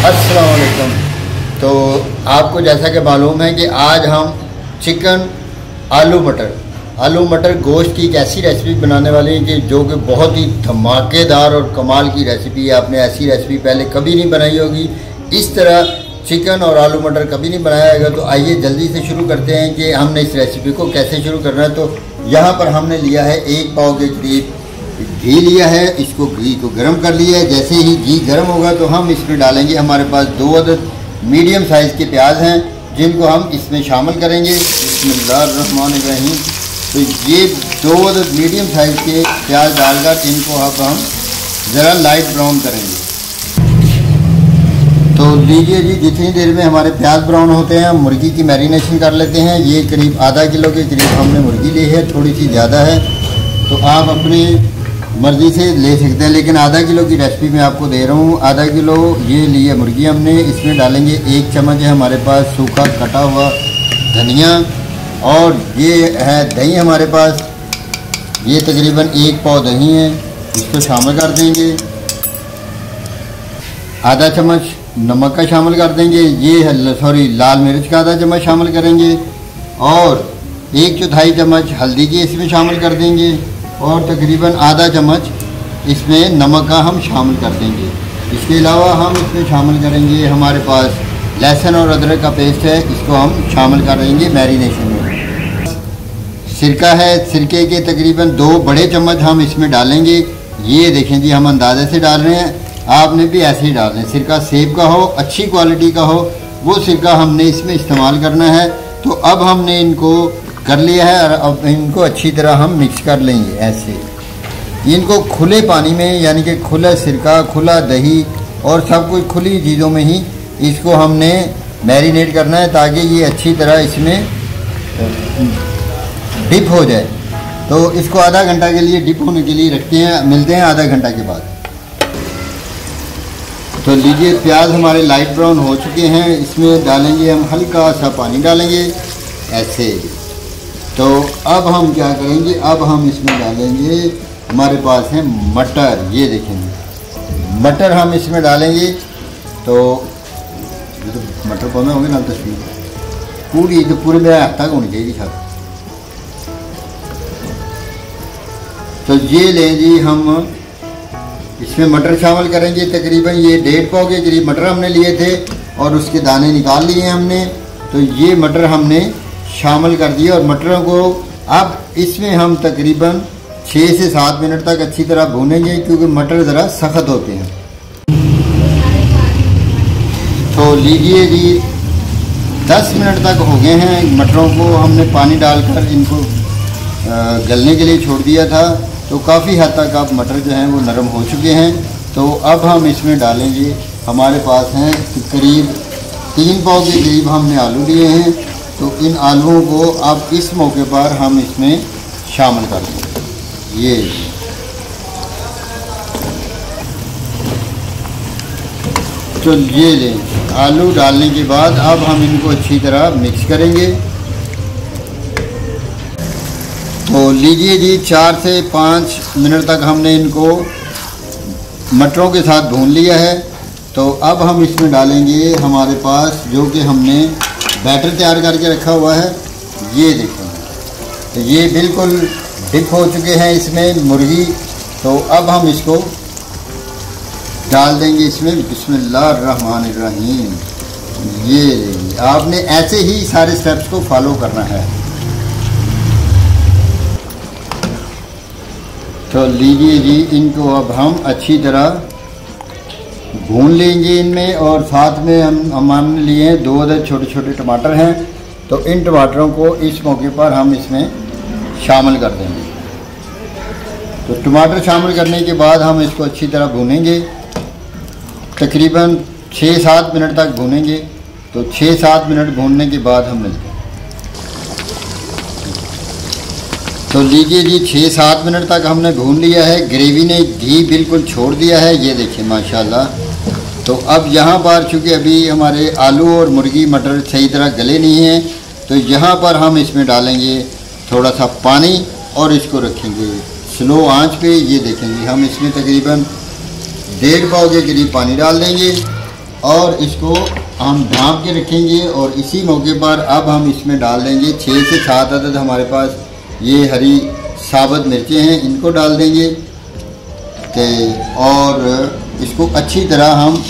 अस्सलाम वालेकुम। तो आपको जैसा कि मालूम है कि आज हम चिकन आलू मटर गोश्त की एक ऐसी रेसिपी बनाने वाले हैं कि जो कि बहुत ही धमाकेदार और कमाल की रेसिपी है। आपने ऐसी रेसिपी पहले कभी नहीं बनाई होगी, इस तरह चिकन और आलू मटर कभी नहीं बनाया होगा। तो आइए जल्दी से शुरू करते हैं कि हमने इस रेसिपी को कैसे शुरू करना है। तो यहाँ पर हमने लिया है 1 पाव के करीब घी लिया है। इसको घी को गर्म कर लिया है। जैसे ही घी गर्म होगा तो हम इसमें डालेंगे, हमारे पास 2 अदद मीडियम साइज़ के प्याज हैं जिनको हम इसमें शामिल करेंगे। बिस्मिल्लाहिर्रहमानिर्रहीम। तो ये 2 अदद मीडियम साइज़ के प्याज डालकर इनको अब हम ज़रा लाइट ब्राउन करेंगे। तो लीजिए जी, जितनी देर में हमारे प्याज ब्राउन होते हैं हम मुर्गी की मैरिनेशन कर लेते हैं। ये करीब आधा किलो के करीब हमने मुर्गी ली है, थोड़ी सी ज़्यादा है तो आप अपनी मर्ज़ी से ले सकते हैं, लेकिन आधा किलो की रेसिपी मैं आपको दे रहा हूँ। आधा किलो ये ली है मुर्गी हमने। इसमें डालेंगे 1 चम्मच है हमारे पास सूखा कटा हुआ धनिया, और ये है दही हमारे पास। ये तकरीबन 1 पाव दही है, इसको शामिल कर देंगे। आधा चम्मच नमक का शामिल कर देंगे। ये है लाल मिर्च का आधा चम्मच शामिल करेंगे, और 1/4 चम्मच हल्दी की इसमें शामिल कर देंगे, और तकरीबन आधा चम्मच इसमें नमक का हम शामिल कर देंगे। इसके अलावा हम इसमें शामिल करेंगे, हमारे पास लहसुन और अदरक का पेस्ट है, इसको हम शामिल कर देंगे मैरिनेशन में। सिरका है, सिरके के तकरीबन 2 बड़े चम्मच हम इसमें डालेंगे। ये देखें जी, हम अंदाजे से डाल रहे हैं, आपने भी ऐसे ही डालना है। सिरका सेब का हो, अच्छी क्वालिटी का हो, वो सिरका हमने इसमें इस्तेमाल करना है। तो अब हमने इनको कर लिया है और अब इनको अच्छी तरह हम मिक्स कर लेंगे। ऐसे इनको खुले पानी में, यानी कि खुला सिरका, खुला दही और सब कुछ खुली चीज़ों में ही इसको हमने मैरिनेट करना है, ताकि ये अच्छी तरह इसमें डिप हो जाए। तो इसको आधा घंटा के लिए डिप होने के लिए रखते हैं। मिलते हैं आधा घंटा के बाद। तो लीजिए, प्याज हमारे लाइट ब्राउन हो चुके हैं। इसमें डालेंगे हम हल्का सा पानी डालेंगे ऐसे। तो अब हम क्या करेंगे, अब हम इसमें डालेंगे, हमारे पास है मटर। ये देखेंगे मटर हम इसमें डालेंगे। तो मटर पाना होंगे ना तस्वीर पूरी, तो पूरे मेरा हाथ तक होनी चाहिए साथ। तो ये लें जी, हम इसमें मटर शामिल करेंगे। तकरीबन ये 1.5 पाव के करीब मटर हमने लिए थे और उसके दाने निकाल लिए हमने। तो ये मटर हमने शामिल कर दिए, और मटरों को अब इसमें हम तकरीबन 6 से 7 मिनट तक अच्छी तरह भूनेंगे, क्योंकि मटर ज़रा सख्त होते हैं। तो लीजिए जी, 10 मिनट तक हो गए हैं। मटरों को हमने पानी डालकर इनको गलने के लिए छोड़ दिया था। तो काफ़ी हद तक अब मटर जो हैं वो नरम हो चुके हैं। तो अब हम इसमें डालेंगे, हमारे पास हैं करीब 3 पाव के करीब हमने आलू लिए हैं। तो इन आलूओं को अब इस मौके पर हम इसमें शामिल कर देंगे। ये तो ये लें, आलू डालने के बाद अब हम इनको अच्छी तरह मिक्स करेंगे। तो लीजिए जी, 4 से 5 मिनट तक हमने इनको मटरों के साथ भून लिया है। तो अब हम इसमें डालेंगे, हमारे पास जो कि हमने बैटर तैयार करके रखा हुआ है। ये देखें, तो ये बिल्कुल डिप हो चुके हैं इसमें मुर्गी। तो अब हम इसको डाल देंगे इसमें। बिस्मिल्लाहिर्रहमानिर्रहीम। ये आपने ऐसे ही सारे स्टेप्स को फॉलो करना है। तो लीजिए जी, इनको अब हम अच्छी तरह भून लेंगे इनमें, और साथ में हमने लिए हैं 2 अदद छोटे छोटे टमाटर हैं। तो इन टमाटरों को इस मौके पर हम इसमें शामिल कर देंगे। तो टमाटर शामिल करने के बाद हम इसको अच्छी तरह भूनेंगे, तकरीबन 6-7 मिनट तक भूनेंगे। तो 6-7 मिनट भूनने के बाद हम मिलते हैं। तो लीजिए जी, 6-7 मिनट तक हमने भून लिया है। ग्रेवी ने घी बिल्कुल छोड़ दिया है, ये देखिए माशाल्लाह। तो अब यहाँ पर चूँकि अभी हमारे आलू और मुर्गी मटर सही तरह गले नहीं हैं, तो यहाँ पर हम इसमें डालेंगे थोड़ा सा पानी और इसको रखेंगे स्लो आंच पे। ये देखेंगे हम इसमें तकरीबन 1.5 पाव के करीब पानी डाल देंगे और इसको हम ढाँप के रखेंगे। और इसी मौके पर अब हम इसमें डाल देंगे 6 से 7 अदद हमारे पास ये हरी साबुत मिर्चें हैं, इनको डाल देंगे और इसको अच्छी तरह हम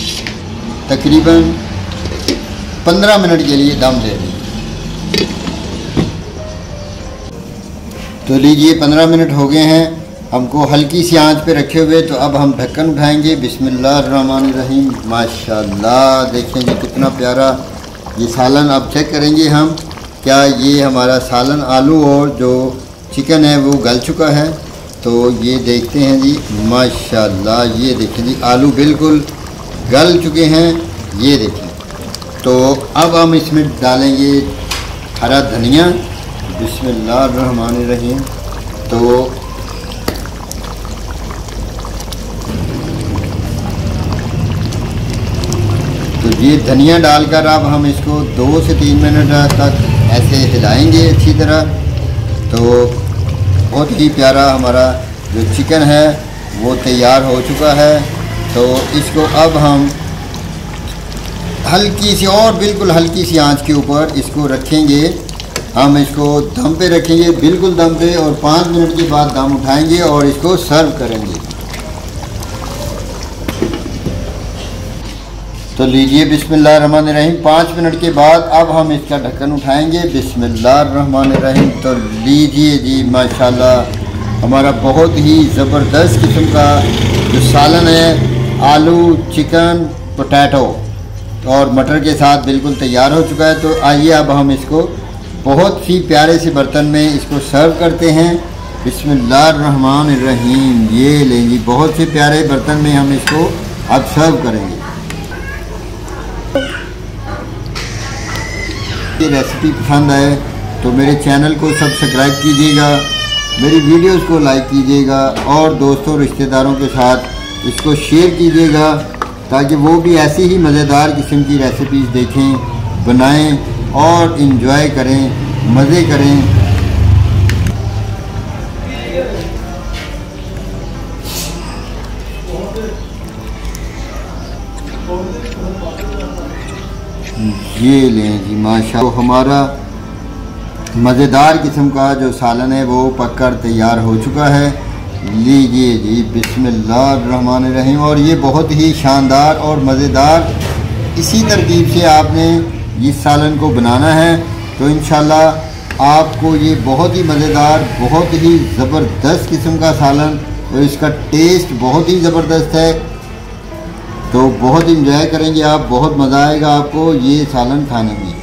तकरीबन 15 मिनट के लिए दम दे देंगे। तो लीजिए 15 मिनट हो गए हैं हमको हल्की सी आंच पे रखे हुए। तो अब हम ढक्कन उठाएंगे। बिस्मिल्लाहिर्रहमानिर्रहीम। माशाल्लाह देखें जी कितना प्यारा ये सालन। अब चेक करेंगे हम क्या ये हमारा सालन आलू और जो चिकन है वो गल चुका है। तो ये देखते हैं जी, माशाल्लाह ये देखें जी आलू बिल्कुल गल चुके हैं, ये देखें। तो अब हम इसमें डालेंगे हरा धनिया। बिस्मिल्लाहिर्रहमानिर्रहीम। तो ये धनिया डालकर अब हम इसको 2 से 3 मिनट तक ऐसे हिलाएंगे अच्छी तरह। तो बहुत ही प्यारा हमारा जो चिकन है वो तैयार हो चुका है। तो इसको अब हम हल्की सी और बिल्कुल हल्की सी आंच के ऊपर इसको रखेंगे। हम इसको दम पे रखेंगे, बिल्कुल दम पे, और 5 मिनट के बाद दम उठाएंगे और इसको सर्व करेंगे। तो लीजिए बिस्मिल्लाहिर्रहमानिर्रहीम। 5 मिनट के बाद अब हम इसका ढक्कन उठाएंगे। बिस्मिल्लाहिर्रहमानिर्रहीम। तो लीजिए जी माशाल्लाह हमारा बहुत ही ज़बरदस्त किस्म का जो सालन है आलू चिकन पोटैटो और मटर के साथ बिल्कुल तैयार हो चुका है। तो आइए अब हम इसको बहुत ही प्यारे से बर्तन में इसको सर्व करते हैं। बिस्मिल्लाहिर्रहमानिर्रहीम। ये लेंगे बहुत से प्यारे बर्तन में हम इसको अब सर्व करेंगे। ये रेसिपी पसंद आए तो मेरे चैनल को सब्सक्राइब कीजिएगा, मेरी वीडियोस को लाइक कीजिएगा और दोस्तों रिश्तेदारों के साथ इसको शेयर कीजिएगा ताकि वो भी ऐसी ही मज़ेदार किस्म की रेसिपीज़ देखें, बनाएं और इन्जॉय करें, मज़े करें। ये लें जी माशाल्लाह हमारा मज़ेदार किस्म का जो सालन है वो पककर तैयार हो चुका है। लीजिए जी बिस्मिल्लाहिर्रहमानिर्रहीम। और ये बहुत ही शानदार और मज़ेदार इसी तरकीब से आपने इस सालन को बनाना है तो इंशाल्लाह आपको ये बहुत ही मज़ेदार, बहुत ही ज़बरदस्त किस्म का सालन और इसका टेस्ट बहुत ही ज़बरदस्त है। तो बहुत इंजॉय करेंगे आप, बहुत मज़ा आएगा आपको ये सालन खाने में।